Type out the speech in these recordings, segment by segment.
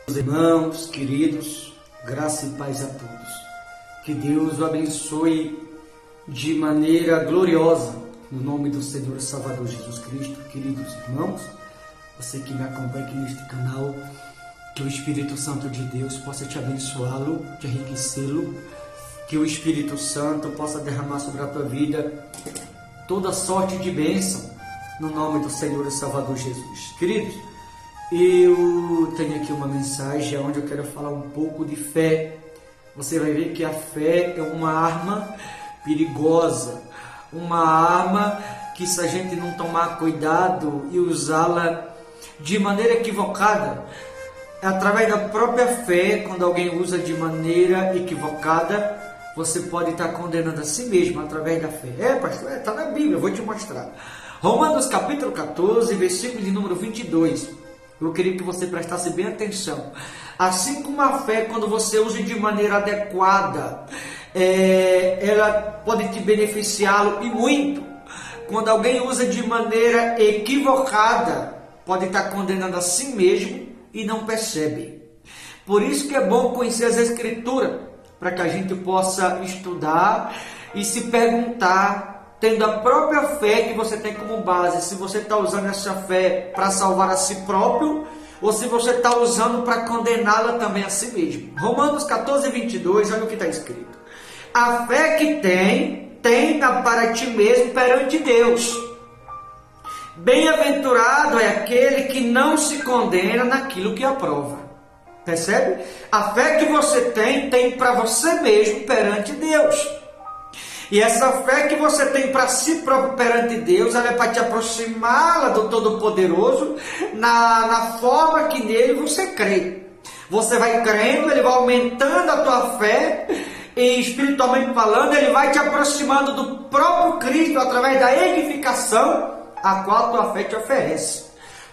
Irmãos, queridos, graça e paz a todos. Que Deus o abençoe de maneira gloriosa, no nome do Senhor e Salvador Jesus Cristo. Queridos irmãos, você que me acompanha aqui neste canal, que o Espírito Santo de Deus possa te abençoá-lo, te enriquecê-lo, que o Espírito Santo possa derramar sobre a tua vida toda sorte de bênção, no nome do Senhor e Salvador Jesus. Queridos, eu tenho aqui uma mensagem onde eu quero falar um pouco de fé. Você vai ver que a fé é uma arma perigosa, uma arma que, se a gente não tomar cuidado e usá-la de maneira equivocada, através da própria fé, quando alguém usa de maneira equivocada, você pode estar condenando a si mesmo através da fé. Pastor, está na Bíblia, eu vou te mostrar. Romanos capítulo 14, versículo de número 22. Eu queria que você prestasse bem atenção. Assim como a fé, quando você usa de maneira adequada, ela pode te beneficiá-lo e muito. Quando alguém usa de maneira equivocada, pode estar condenando a si mesmo e não percebe. Por isso que é bom conhecer as Escrituras, para que a gente possa estudar e se perguntar, tendo a própria fé que você tem como base, se você está usando essa fé para salvar a si próprio, ou se você está usando para condená-la também a si mesmo. Romanos 14, 22, olha o que está escrito. A fé que tenha para ti mesmo perante Deus. Bem-aventurado é aquele que não se condena naquilo que aprova. Percebe? A fé que você tem para você mesmo perante Deus. E essa fé que você tem para si próprio perante Deus, ela é para te aproximá-la do Todo-Poderoso na forma que nele você crê. Você vai crendo, ele vai aumentando a tua fé, e espiritualmente falando, ele vai te aproximando do próprio Cristo através da edificação a qual a tua fé te oferece.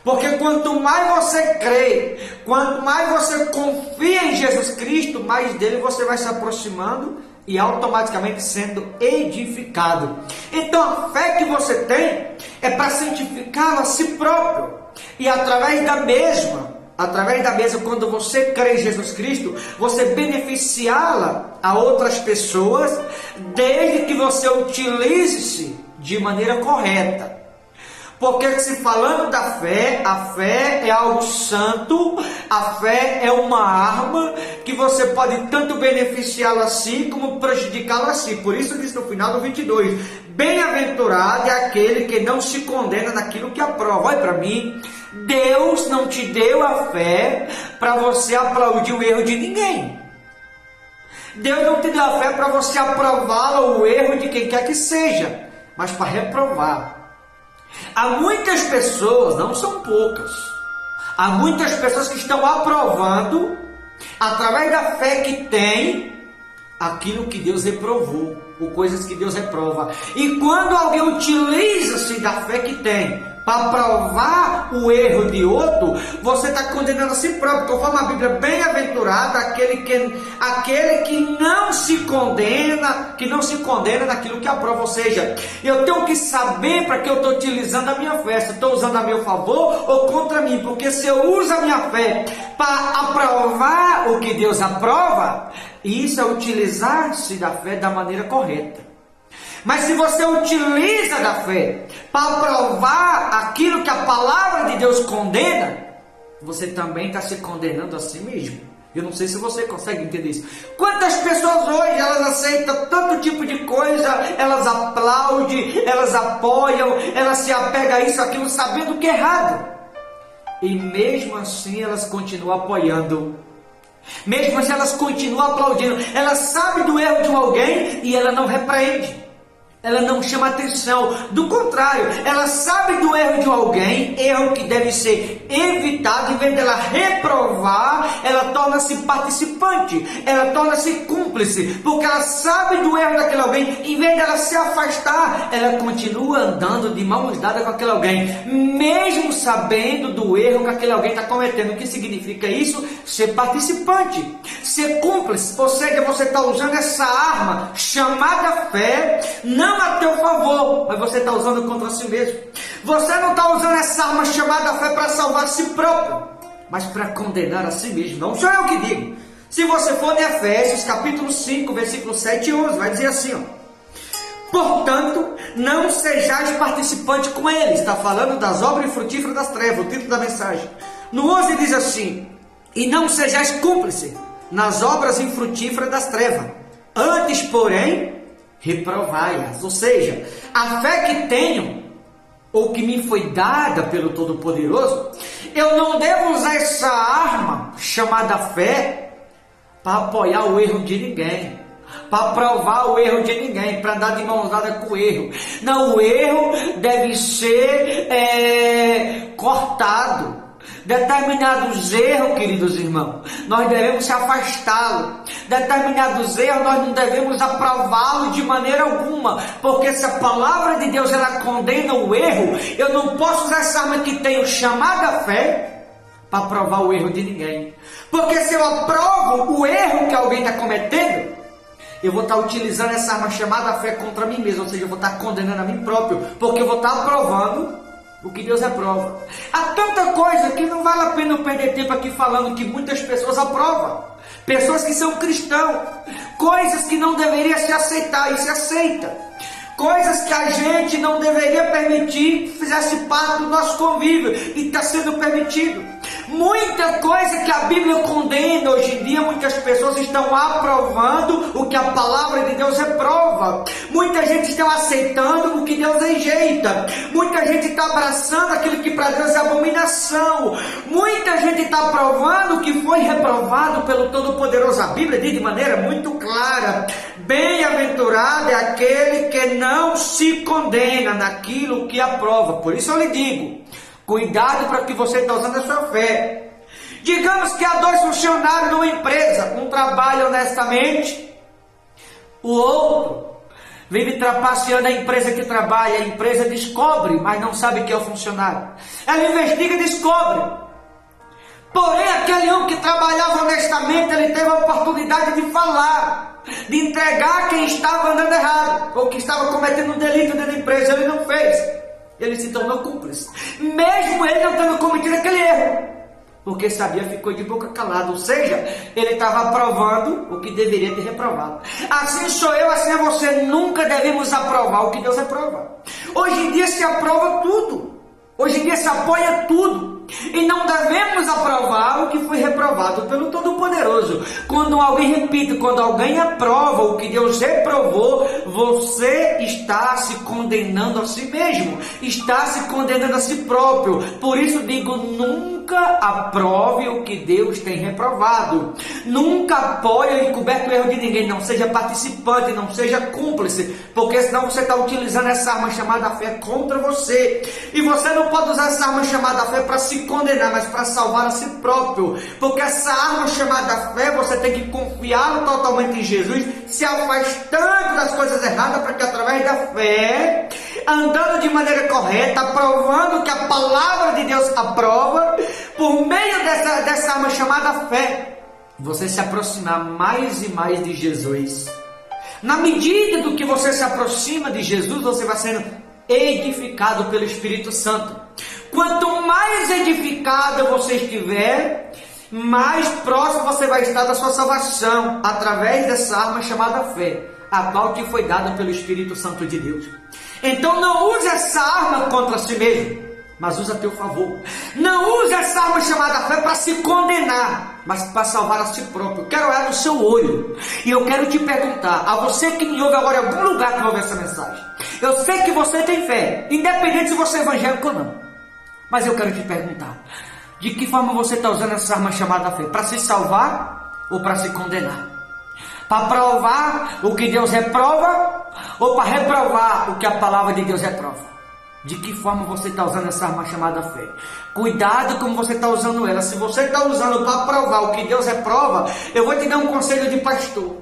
Porque quanto mais você crê, quanto mais você confia em Jesus Cristo, mais dele você vai se aproximando e automaticamente sendo edificado. Então a fé que você tem é para santificá-lo a si próprio. E através da mesma, quando você crê em Jesus Cristo, você beneficiá-la a outras pessoas, desde que você utilize-se de maneira correta. Porque se falando da fé, a fé é algo santo, a fé é uma arma que você pode tanto beneficiá-la a si, como prejudicá-la a si. Por isso diz no final do 22, bem-aventurado é aquele que não se condena naquilo que aprova. Olha para mim, Deus não te deu a fé para você aplaudir o erro de ninguém. Deus não te deu a fé para você aprovar o erro de quem quer que seja, mas para reprovar. Há muitas pessoas, não são poucas, há muitas pessoas que estão aprovando, através da fé que tem, aquilo que Deus reprovou, ou coisas que Deus reprova. E quando alguém utiliza-se da fé que tem para provar o erro de outro, você está condenando a si próprio. Conforme a Bíblia, bem-aventurado aquele que não se condena naquilo que aprova. Ou seja, eu tenho que saber para que eu estou utilizando a minha fé, se estou usando a meu favor ou contra mim. Porque se eu uso a minha fé para aprovar o que Deus aprova, isso é utilizar-se da fé da maneira correta. Mas se você utiliza da fé para provar aquilo que a palavra de Deus condena, você também está se condenando a si mesmo. Eu não sei se você consegue entender isso. Quantas pessoas hoje, elas aceitam tanto tipo de coisa, elas aplaudem, elas apoiam, elas se apegam a isso, aquilo, sabendo que é errado. E mesmo assim elas continuam apoiando. Mesmo assim elas continuam aplaudindo. Elas sabem do erro de alguém e ela não repreende. Ela não chama atenção, do contrário, ela sabe do erro de alguém, erro que deve ser evitado. Em vez dela reprovar, ela torna-se participante, ela torna-se cúmplice, porque ela sabe do erro daquele alguém. Em vez dela se afastar, ela continua andando de mãos dadas com aquele alguém, mesmo sabendo do erro que aquele alguém está cometendo. O que significa isso? Ser participante, ser cúmplice. Ou seja, você está usando essa arma chamada fé, não a teu favor, mas você está usando contra si mesmo. Você não está usando essa arma chamada fé para salvar si próprio. mas para condenar a si mesmo. Não sou eu que digo. Se você for em Efésios, capítulo 5, versículo 7 e 11, vai dizer assim, ó. Portanto, não sejais participantes com eles. Está falando das obras infrutíferas das trevas, o título da mensagem. No 11 diz assim, e não sejais cúmplices nas obras infrutíferas das trevas. Antes, porém, reprovai-as. Ou seja, a fé que tenho, ou que me foi dada pelo Todo-Poderoso, eu não devo usar essa arma chamada fé para apoiar o erro de ninguém, para provar o erro de ninguém, para andar de mãos dadas com o erro. Não, o erro deve ser cortado. Determinados erros, queridos irmãos, nós devemos se afastá-lo. Determinados erros nós não devemos aprová-lo de maneira alguma, porque se a palavra de Deus ela condena o erro, eu não posso usar essa arma que tenho chamada fé para provar o erro de ninguém. Porque se eu aprovo o erro que alguém está cometendo, eu vou estar utilizando essa arma chamada fé contra mim mesmo, ou seja, eu vou estar condenando a mim próprio, porque eu vou estar aprovando o que Deus aprova. Há tanta coisa que não vale a pena eu perder tempo aqui falando que muitas pessoas aprovam. Pessoas que são cristãos. Coisas que não deveriam se aceitar e se aceita. Coisas que a gente não deveria permitir que fizesse parte do nosso convívio e está sendo permitido. Muita coisa que a Bíblia condena hoje em dia, muitas pessoas estão aprovando o que a palavra de Deus reprova. Muita gente está aceitando o que Deus rejeita. Muita gente está abraçando aquilo que para Deus é abominação. Muita gente está aprovando o que foi reprovado pelo Todo-Poderoso. A Bíblia diz de maneira muito clara: bem-aventurado é aquele que não se condena naquilo que aprova. Por isso eu lhe digo, cuidado para que você está usando a sua fé. Digamos que há dois funcionários numa empresa, um trabalha honestamente, o outro vive trapaceando a empresa que trabalha. A empresa descobre, mas não sabe quem é o funcionário. Ela investiga e descobre. Porém, aquele um que trabalhava honestamente, ele teve a oportunidade de falar, de entregar quem estava andando errado, ou que estava cometendo um delito dentro da empresa. Ele não fez. Ele se tornou cúmplice, mesmo ele não tendo cometido aquele erro, porque sabia, ficou de boca calada. Ou seja, ele estava aprovando o que deveria ter reprovado. Assim sou eu, assim é você. Nunca devemos aprovar o que Deus aprova. Hoje em dia se aprova tudo. Hoje em dia se apoia tudo. E não devemos aprovar o que foi reprovado pelo Todo-Poderoso. Quando alguém, repito, quando alguém aprova o que Deus reprovou, você está se condenando a si mesmo, está se condenando a si próprio. Por isso digo, nunca aprove o que Deus tem reprovado. Nunca apoie encoberto o erro de ninguém. Não seja participante, não seja cúmplice, porque senão você está utilizando essa arma chamada fé contra você. E você não pode usar essa arma chamada fé para se condenar, mas para salvar a si próprio. Porque essa arma chamada fé, você tem que confiar totalmente em Jesus, se afastando das coisas erradas, para que através da fé, andando de maneira correta, aprovando que a palavra de Deus aprova, por meio dessa arma chamada fé, você se aproximar mais e mais de Jesus. Na medida do que você se aproxima de Jesus, você vai sendo edificado pelo Espírito Santo. Quanto mais edificado você estiver, mais próximo você vai estar da sua salvação, através dessa arma chamada fé, a qual te foi dada pelo Espírito Santo de Deus. Então não use essa arma contra si mesmo, mas use a teu favor. Não use essa arma chamada fé para se condenar, mas para salvar a si próprio. Eu quero olhar no seu olho e eu quero te perguntar, a você que me ouve agora em algum lugar que ouve essa mensagem, eu sei que você tem fé, independente se você é evangélico ou não, mas eu quero te perguntar, de que forma você está usando essa arma chamada fé? Para se salvar ou para se condenar? Para provar o que Deus reprova ou para reprovar o que a palavra de Deus reprova? De que forma você está usando essa arma chamada fé? Cuidado como você está usando ela. Se você está usando para provar o que Deus reprova, eu vou te dar um conselho de pastor: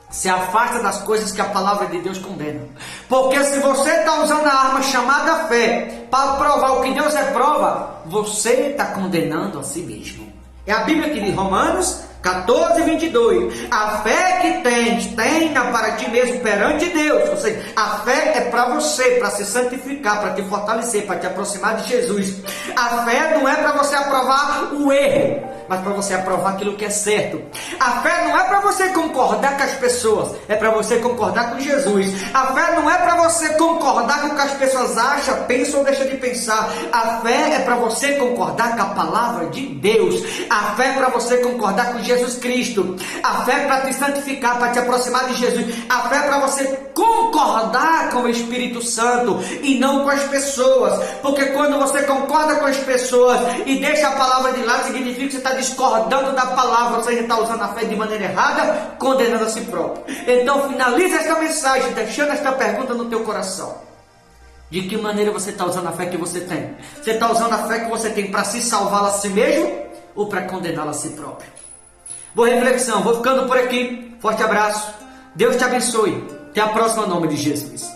se afasta das coisas que a palavra de Deus condena. Porque se você está usando a arma chamada fé para provar o que Deus reprova, você está condenando a si mesmo. É a Bíblia que diz, Romanos 14, 22. A fé que tens, tenha para ti mesmo perante Deus. Ou seja, a fé é para você, para se santificar, para te fortalecer, para te aproximar de Jesus. A fé não é para você aprovar o erro, mas para você aprovar aquilo que é certo. A fé não é para você concordar com as pessoas, é para você concordar com Jesus. A fé não é para você concordar com o que as pessoas acham, pensam ou deixam de pensar. A fé é para você concordar com a palavra de Deus. A fé é para você concordar com Jesus Cristo. A fé é para te santificar, para te aproximar de Jesus. A fé é para você concordar com o Espírito Santo e não com as pessoas. Porque quando você concorda com as pessoas e deixa a palavra de lado, significa que você está discordando da palavra, ou seja, está usando a fé de maneira errada, condenando a si próprio. Então finaliza esta mensagem deixando esta pergunta no teu coração: de que maneira você está usando a fé que você tem? Você está usando a fé que você tem para se salvar a si mesmo ou para condená-la a si próprio? Boa reflexão, vou ficando por aqui. Forte abraço, Deus te abençoe. Até a próxima, em nome de Jesus.